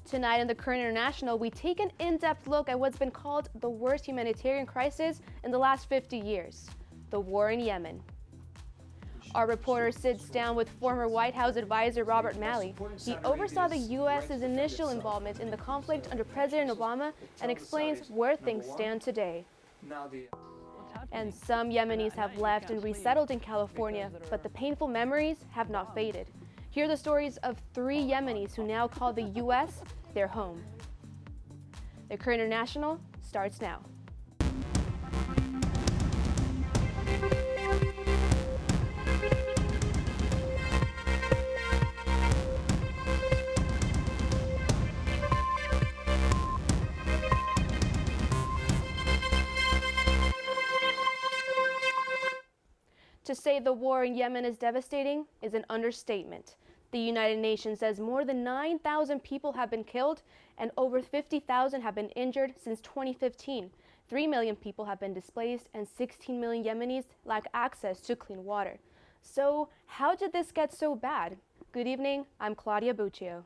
Tonight in the Current International, we take an in-depth look at what's been called the worst humanitarian crisis in the last 50 years, the war in Yemen. Our reporter sits down with former White House advisor Robert Malley. He oversaw the U.S.'s initial involvement in the conflict under President Obama and explains where things stand today. And some Yemenis have left and resettled in California, but the painful memories have not faded. Here are the stories of 3 Yemenis who now call the U.S. their home. The Current International starts now. To say the war in Yemen is devastating is an understatement. The United Nations says more than 9,000 people have been killed and over 50,000 have been injured since 2015. 3 million people have been displaced and 16 million Yemenis lack access to clean water. So how did this get so bad? Good evening, I'm Claudia BUCCIO.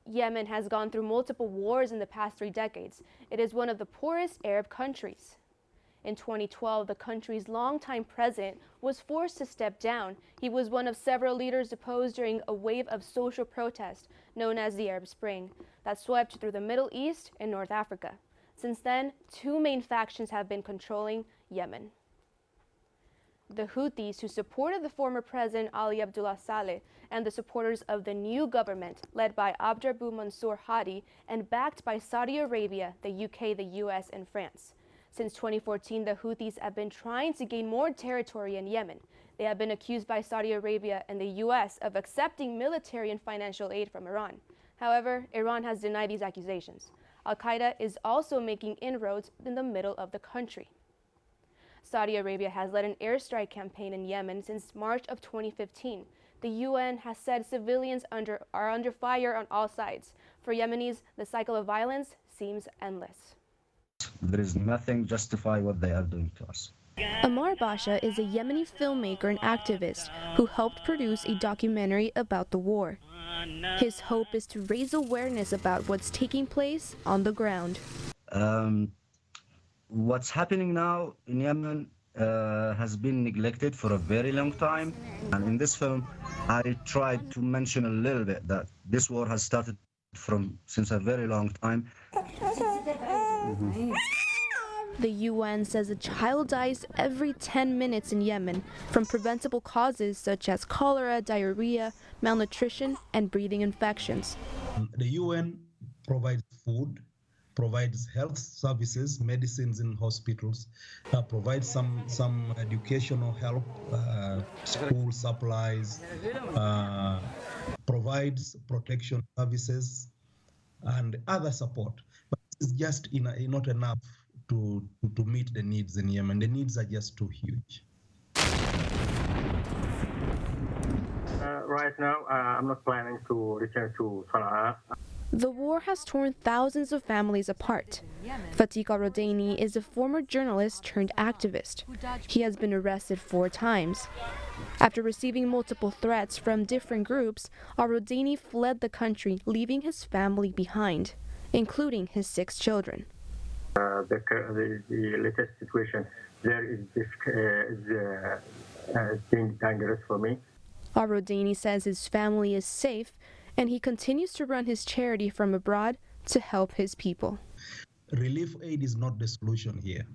Yemen has gone through multiple wars in the past 3 decades. It is one of the poorest Arab countries. In 2012, the country's longtime president was forced to step down. He was one of several leaders deposed during a wave of social protest known as the Arab Spring that swept through the Middle East and North Africa. Since then, 2 main factions have been controlling Yemen. The Houthis, who supported the former president Ali Abdullah Saleh, and the supporters of the new government led by Abdrabbuh Mansour Hadi and backed by Saudi Arabia, the UK, the US, and France. Since 2014, the Houthis have been trying to gain more territory in Yemen. They have been accused by Saudi Arabia and the US of accepting military and financial aid from Iran. However, Iran has denied these accusations. Al-Qaeda is also making inroads in the middle of the country. Saudi Arabia has led an airstrike campaign in Yemen since March of 2015. The UN has said civilians are under fire on all sides. For Yemenis, the cycle of violence seems endless. There is nothing justify what they are doing to us. AMMAR BASHA is a Yemeni filmmaker and activist who helped produce a documentary about the war. His hope is to raise awareness about what's taking place on the ground. What's happening now in Yemen has been neglected for a very long time. And in this film, I tried to mention a little bit that this war has started since a very long time. The UN says a child dies every 10 minutes in Yemen from preventable causes such as cholera, diarrhea, malnutrition, and breathing infections. The UN provides food, provides health services, medicines in hospitals, provides some educational help, school supplies, provides protection services and other support. But it's just not enough to meet the needs in Yemen. The needs are just too huge. Right now, I'm not planning to return to Sana'a. The war has torn thousands of families apart. Fatik al-Rodaini is a former journalist turned activist. He has been arrested 4 times. After receiving multiple threats from different groups, al-Rodaini fled the country, leaving his family behind, including his 6 children. The latest situation there is being dangerous for me. Al-Rodaini says his family is safe, and he continues to run his charity from abroad to help his people. Relief aid is not the solution here.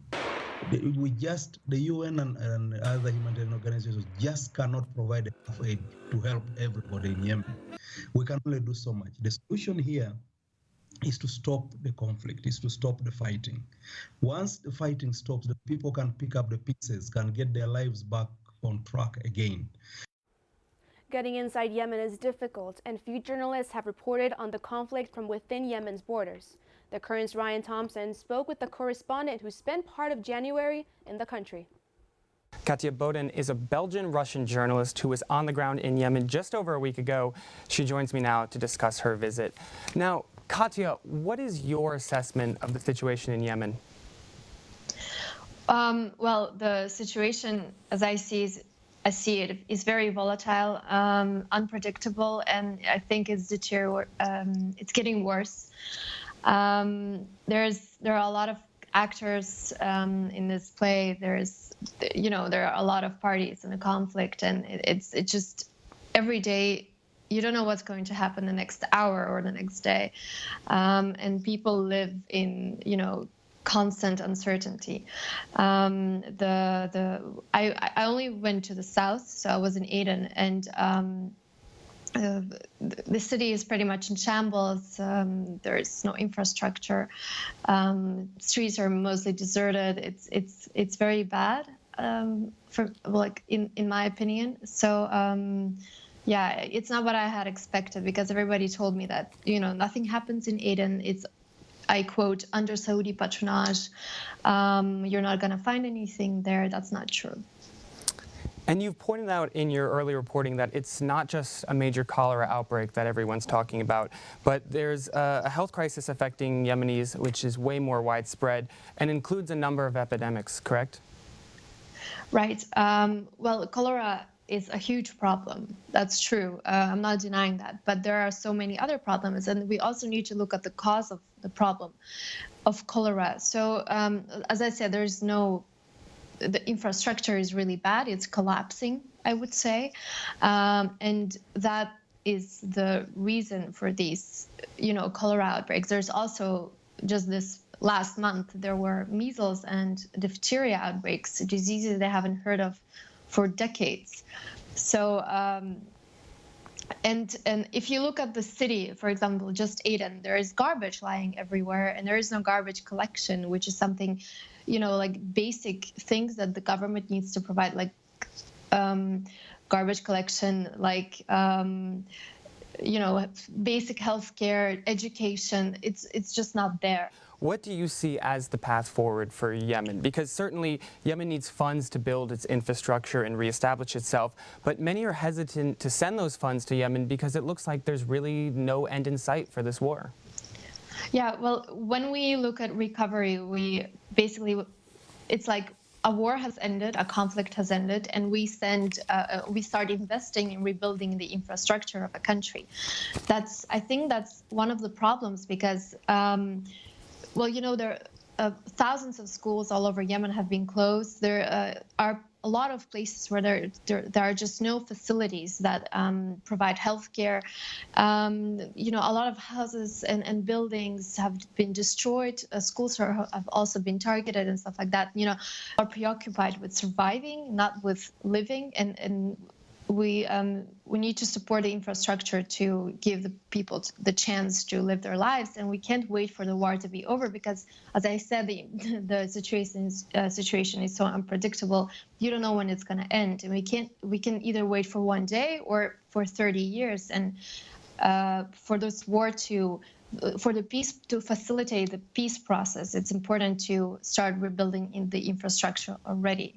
The UN and other humanitarian organizations just cannot provide enough aid to help everybody in Yemen. We can only do so much. The solution here is to stop the conflict, is to stop the fighting. Once the fighting stops, the people can pick up the pieces, can get their lives back on track again. Getting inside Yemen is difficult, and few journalists have reported on the conflict from within Yemen's borders. The Current's Thompson spoke with the correspondent who spent part of January in the country. Katja Boden is a Belgian-Russian journalist who was on the ground in Yemen just over a week ago. She joins me now to discuss her visit. Now, Katja, what is your assessment of the situation in Yemen? Well, the situation, as I see, is I see it is very volatile, unpredictable, and I think it's it's getting worse. There are a lot of actors in this play. There are a lot of parties in the conflict, and it's just every day you don't know what's going to happen the next hour or the next day, and people live in constant uncertainty. I only went to the south, so I was in Aden, and the city is pretty much in shambles. There's no infrastructure. Streets are mostly deserted. It's very bad, in my opinion. So yeah, it's not what I had expected, because everybody told me that nothing happens in Aden. It's, I quote, under Saudi patronage. You're not going to find anything there. That's not true. And you've pointed out in your early reporting that it's not just a major cholera outbreak that everyone's talking about, but there's a health crisis affecting Yemenis, which is way more widespread and includes a number of epidemics, correct? Right. Well, cholera is a huge problem. That's true. I'm not denying that. But there are so many other problems, and we also need to look at the cause of the problem of cholera. So, as I said, the infrastructure is really bad. It's collapsing, I would say. And that is the reason for these, cholera outbreaks. There's also, just this last month, there were measles and diphtheria outbreaks, diseases they haven't heard of for decades. So, and if you look at the city, for example, just Aden, there is garbage lying everywhere, and there is no garbage collection, which is something, like basic things that the government needs to provide, like garbage collection, like basic healthcare, education. It's just not there. What do you see as the path forward for Yemen? Because certainly Yemen needs funds to build its infrastructure and reestablish itself, but many are hesitant to send those funds to Yemen because it looks like there's really no end in sight for this war. Yeah, well, when we look at recovery, it's like a war has ended, a conflict has ended, and we start investing in rebuilding the infrastructure of a country. I think that's one of the problems, because there are thousands of schools all over Yemen have been closed. There are a lot of places where there are just no facilities that provide healthcare. A lot of houses and buildings have been destroyed. Schools have also been targeted and stuff like that. Are preoccupied with surviving, not with living. And we need to support the infrastructure to give the people the chance to live their lives, and we can't wait for the war to be over, because, as I said, the situation is so unpredictable. You don't know when it's going to end, and we can either wait for one day or for 30 years. And for this war for the peace, to facilitate the peace process, it's important to start rebuilding in the infrastructure already.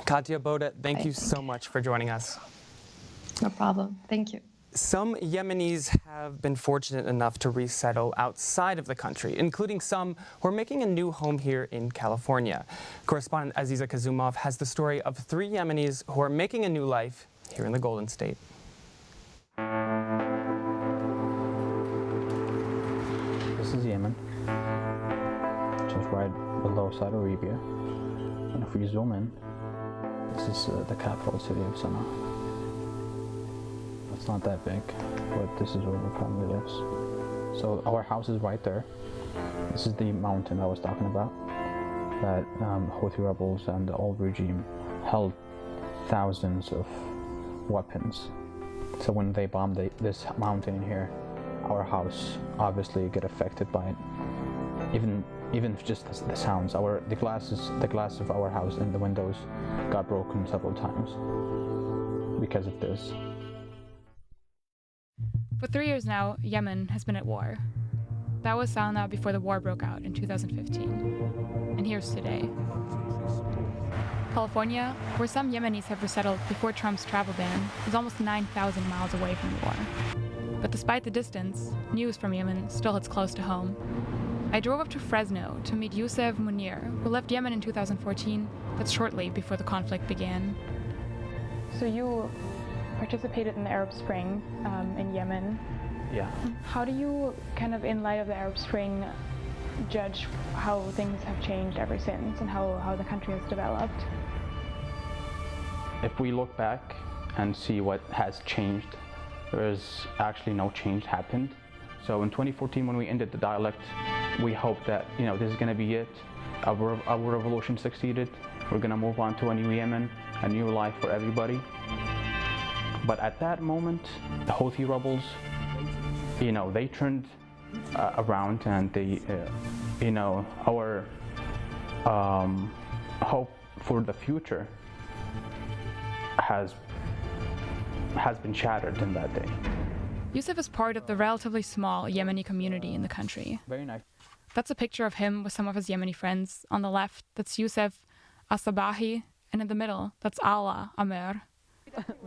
Katia Boda, thank you so much for joining us. No problem. Thank you. Some Yemenis have been fortunate enough to resettle outside of the country, including some who are making a new home here in California. Correspondent Aziza Kazumov has the story of 3 Yemenis who are making a new life here in the Golden State. This is Yemen, just right below Saudi Arabia. And if we zoom in, this is the capital city of Sana'a. It's not that big, but this is where the family lives. So our house is right there. This is the mountain I was talking about, that Houthi rebels and the old regime held thousands of weapons. So when they bombed this mountain in here, our house obviously get affected by it. Even just the sounds, the glass of our house and the windows got broken several times because of this. For 3 years now, Yemen has been at war. That was Sana'a before the war broke out in 2015. And here's today. California, where some Yemenis have resettled before Trump's travel ban, is almost 9,000 miles away from the war. But despite the distance, news from Yemen still hits close to home. I drove up to Fresno to meet YOUSEF, MONEER, who left Yemen in 2014, that's shortly before the conflict began. So you participated in the Arab Spring in Yemen. Yeah. How do you, kind of in light of the Arab Spring, judge how things have changed ever since and how the country has developed? If we look back and see what has changed, there is actually no change happened. So in 2014, when we ended the dialect, we hoped that, you know, this is going to be it. Our revolution succeeded. We're going to move on to a new Yemen, a new life for everybody. But at that moment, the Houthi rebels, you know, they turned around, and they, you know, our hope for the future has been shattered in that day. YOUSEF is part of the relatively small Yemeni community in the country. Very nice. That's a picture of him with some of his Yemeni friends. On the left, that's YOUSEF Asabahi, and in the middle, that's ALAA, AMER.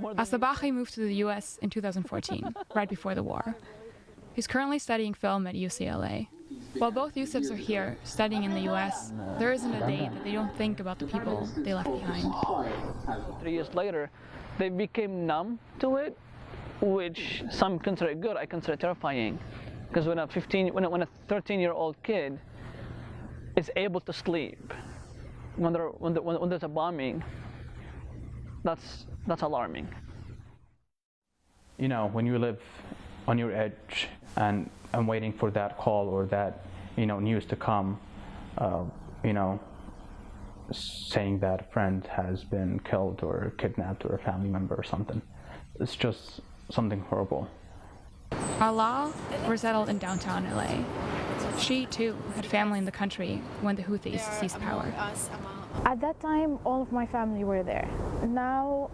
Asabahi moved to the US in 2014, right before the war. He's currently studying film at UCLA. While both YOUSEFs are here, studying in the US, there isn't a day that they don't think about the people they left behind. 3 years later, they became numb to it, which some consider good, I consider terrifying. Because when a 13-year-old kid is able to sleep when there's a bombing, that's alarming. You know, when you live on your edge and waiting for that call or that, you know, news to come, you know, saying that a friend has been killed or kidnapped or a family member or something, it's just something horrible. ALAA resettled in downtown LA. She, too, had family in the country when the Houthis seized power. At that time, all of my family were there. Now,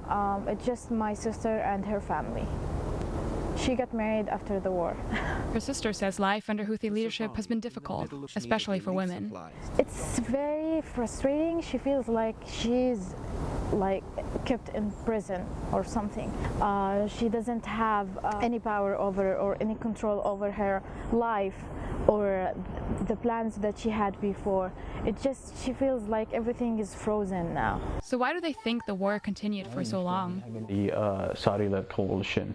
it's just my sister and her family. She got married after the war. Her sister says life under Houthi leadership has been difficult, especially for women. It's very frustrating. She feels like she's kept in prison or something. She doesn't have any power over or any control over her life or the plans that she had before. She feels like everything is frozen now. So why do they think the war continued for so long? The Saudi-led coalition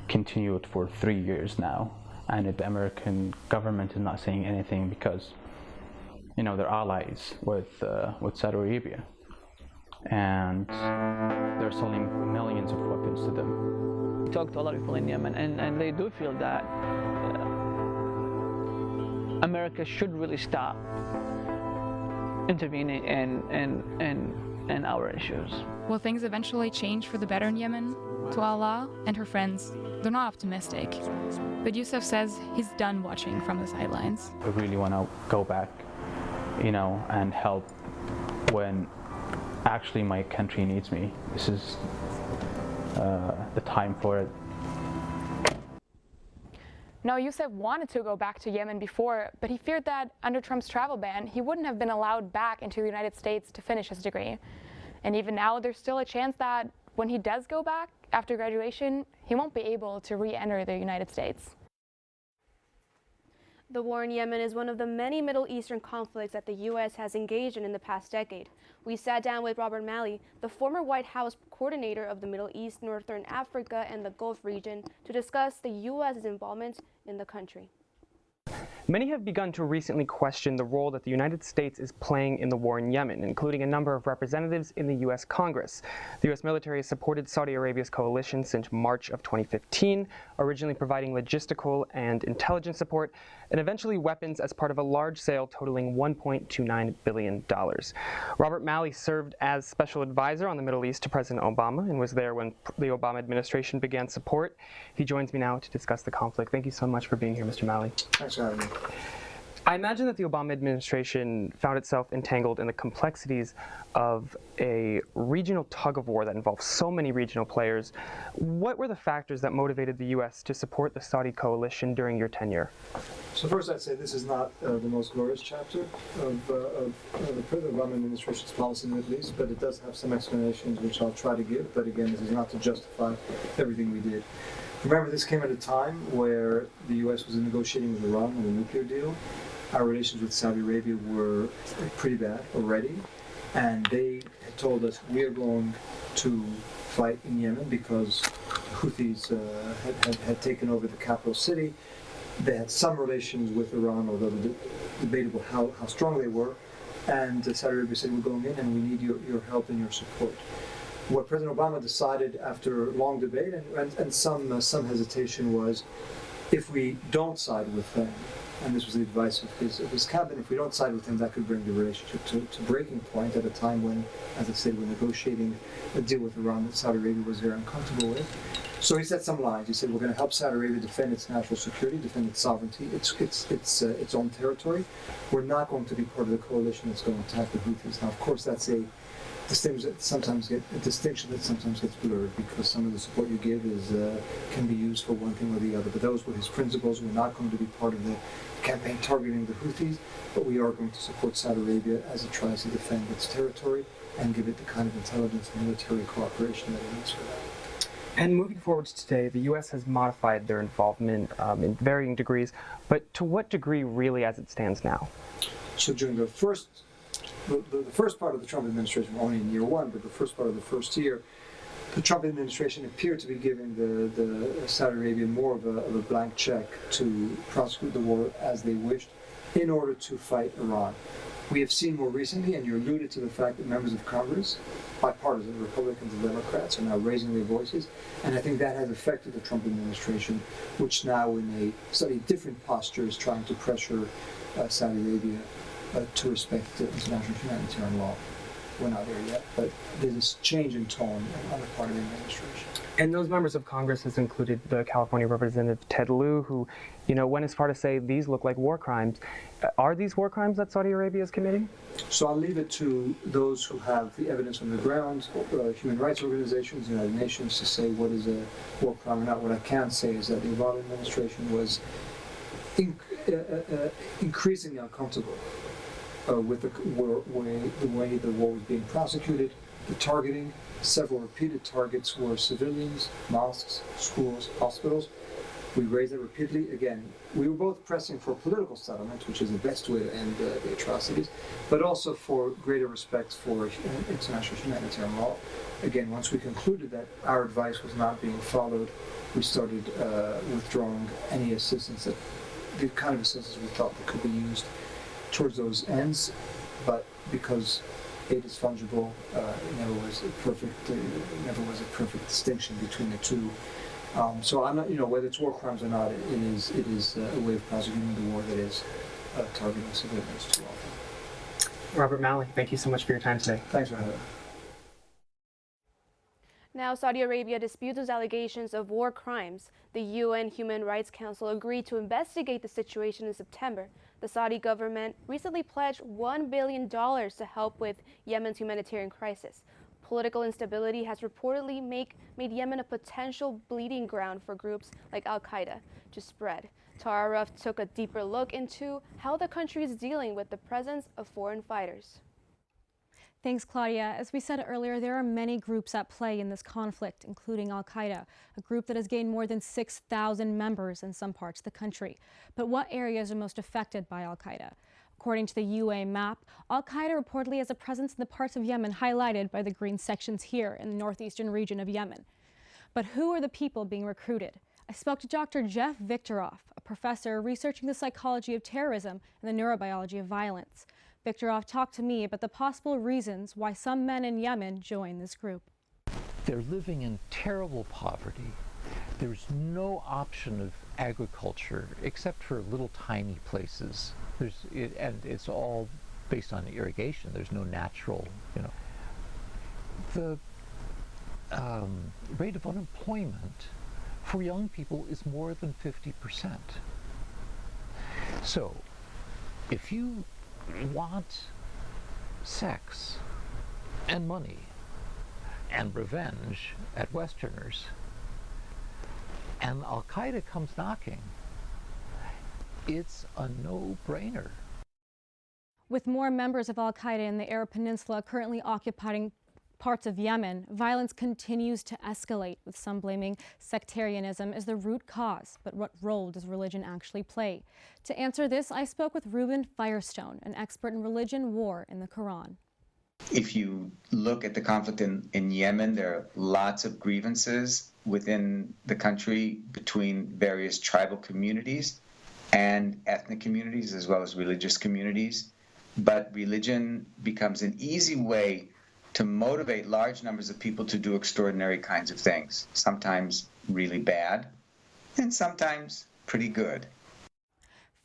continued for 3 years now, and the American government is not saying anything because, you know, they're allies with Saudi Arabia, and they're selling millions of weapons to them. We talk to a lot of people in Yemen, and they do feel that America should really stop intervening in our issues. Will things eventually change for the better in Yemen? To ALAA and her friends, they're not optimistic. But YOUSEF says he's done watching from the sidelines. I really want to go back, you know, and help when actually my country needs me. This is the time for it. Now, YOUSEF wanted to go back to Yemen before, but he feared that under Trump's travel ban, he wouldn't have been allowed back into the United States to finish his degree. And even now, there's still a chance that when he does go back after graduation, he won't be able to re-enter the United States. The war in Yemen is one of the many Middle Eastern conflicts that the U.S. has engaged in the past decade. We sat down with Robert Malley, the former White House coordinator of the Middle East, Northern Africa, and the Gulf region, to discuss the U.S.'s involvement in the country. Many have begun to recently question the role that the United States is playing in the war in Yemen, including a number of representatives in the U.S. Congress. The U.S. military has supported Saudi Arabia's coalition since March of 2015, originally providing logistical and intelligence support, and eventually weapons as part of a large sale totaling $1.29 billion. Robert Malley served as special advisor on the Middle East to President Obama and was there when the Obama administration began support. He joins me now to discuss the conflict. Thank you so much for being here, Mr. Malley. Thanks for having me. I imagine that the Obama administration found itself entangled in the complexities of a regional tug-of-war that involves so many regional players. What were the factors that motivated the U.S. to support the Saudi coalition during your tenure? So first I'd say this is not the most glorious chapter of the Obama administration's policy in the Middle East, but it does have some explanations which I'll try to give, but again, this is not to justify everything we did. Remember, this came at a time where the U.S. was negotiating with Iran on a nuclear deal. Our relations with Saudi Arabia were pretty bad already, and they told us we are going to fight in Yemen because Houthis had taken over the capital city. They had some relations with Iran, although debatable how strong they were. And Saudi Arabia said, we're going in and we need your help and your support. What President Obama decided after long debate and some hesitation was, if we don't side with them, and this was the advice of his cabinet, if we don't side with them, that could bring the relationship to breaking point at a time when, as I said, we're negotiating a deal with Iran that Saudi Arabia was very uncomfortable with. So he set some lines. He said, we're going to help Saudi Arabia defend its national security, defend its sovereignty, its own territory. We're not going to be part of the coalition that's going to attack the Houthis. Now, of course, that's a distinction that sometimes gets blurred, because some of the support you give can be used for one thing or the other. But those were his principles. We're not going to be part of the campaign targeting the Houthis, but we are going to support Saudi Arabia as it tries to defend its territory and give it the kind of intelligence and military cooperation that it needs for that. And moving forward to today, the U.S. has modified their involvement in varying degrees, but to what degree really as it stands now? So during the first part of the Trump administration, only in year one, but the first part of the first year, the Trump administration appeared to be giving the Saudi Arabia more of a blank check to prosecute the war as they wished in order to fight Iran. We have seen more recently, and you alluded to the fact that members of Congress, bipartisan Republicans and Democrats, are now raising their voices, and I think that has affected the Trump administration, which now in a slightly different posture is trying to pressure Saudi Arabia to respect international humanitarian law. We're not there yet, but there's this change in tone on the part of the administration. And those members of Congress has included the California Representative Ted Lieu, who, went as far to say these look like war crimes. Are these war crimes that Saudi Arabia is committing? So I'll leave it to those who have the evidence on the ground, human rights organizations, the United Nations, to say what is a war crime or not. What I can say is that the Obama administration was increasingly uncomfortable with the way the war was being prosecuted, the targeting. Several repeated targets were civilians, mosques, schools, hospitals. We raised it repeatedly. Again, we were both pressing for political settlement, which is the best way to end the atrocities, but also for greater respect for international humanitarian law. Again, once we concluded that our advice was not being followed, we started withdrawing any assistance, the kind of assistance we thought that could be used towards those ends, but because aid is fungible, it never was a perfect distinction between the two. So I'm not, whether it's war crimes or not, it is a way of prosecuting the war that is targeting civilians too often. Robert Malley, thank you so much for your time today. Thanks for having me. Now, Saudi Arabia disputes those allegations of war crimes. The UN Human Rights Council agreed to investigate the situation in September. The Saudi government recently pledged $1 billion to help with Yemen's humanitarian crisis. Political instability has reportedly made Yemen a potential bleeding ground for groups like Al-Qaeda to spread. Tara Ruff took a deeper look into how the country is dealing with the presence of foreign fighters. Thanks, Claudia. As we said earlier, there are many groups at play in this conflict, including Al-Qaeda, a group that has gained more than 6,000 members in some parts of the country. But what areas are most affected by Al-Qaeda? According to the UA map, Al-Qaeda reportedly has a presence in the parts of Yemen highlighted by the green sections here in the northeastern region of Yemen. But who are the people being recruited? I spoke to Dr. Jeff Victoroff, a professor researching the psychology of terrorism and the neurobiology of violence. Victoroff talked to me about the possible reasons why some men in Yemen join this group. They're living in terrible poverty. There's no option of agriculture except for little tiny places. And it's all based on irrigation. There's no natural, The rate of unemployment for young people is more than 50%. So, if you want sex and money and revenge at Westerners, and Al-Qaeda comes knocking, it's a no-brainer. With more members of Al-Qaeda in the Arab Peninsula currently occupying parts of Yemen, violence continues to escalate, with some blaming sectarianism as the root cause. But what role does religion actually play? To answer this, I spoke with REUVEN Firestone, an expert in religion, war, and the Quran. If you look at the conflict in Yemen, there are lots of grievances within the country between various tribal communities and ethnic communities, as well as religious communities. But religion becomes an easy way to motivate large numbers of people to do extraordinary kinds of things, sometimes really bad, and sometimes pretty good.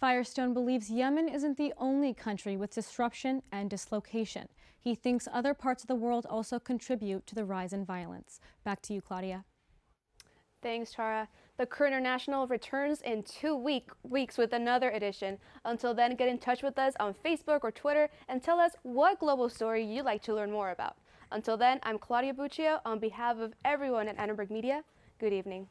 Firestone believes Yemen isn't the only country with disruption and dislocation. He thinks other parts of the world also contribute to the rise in violence. Back to you, Claudia. Thanks, Tara. The Career International returns in 2 weeks with another edition. Until then, get in touch with us on Facebook or Twitter and tell us what global story you'd like to learn more about. Until then, I'm Claudia BUCCIO on behalf of everyone at Annenberg Media. Good evening.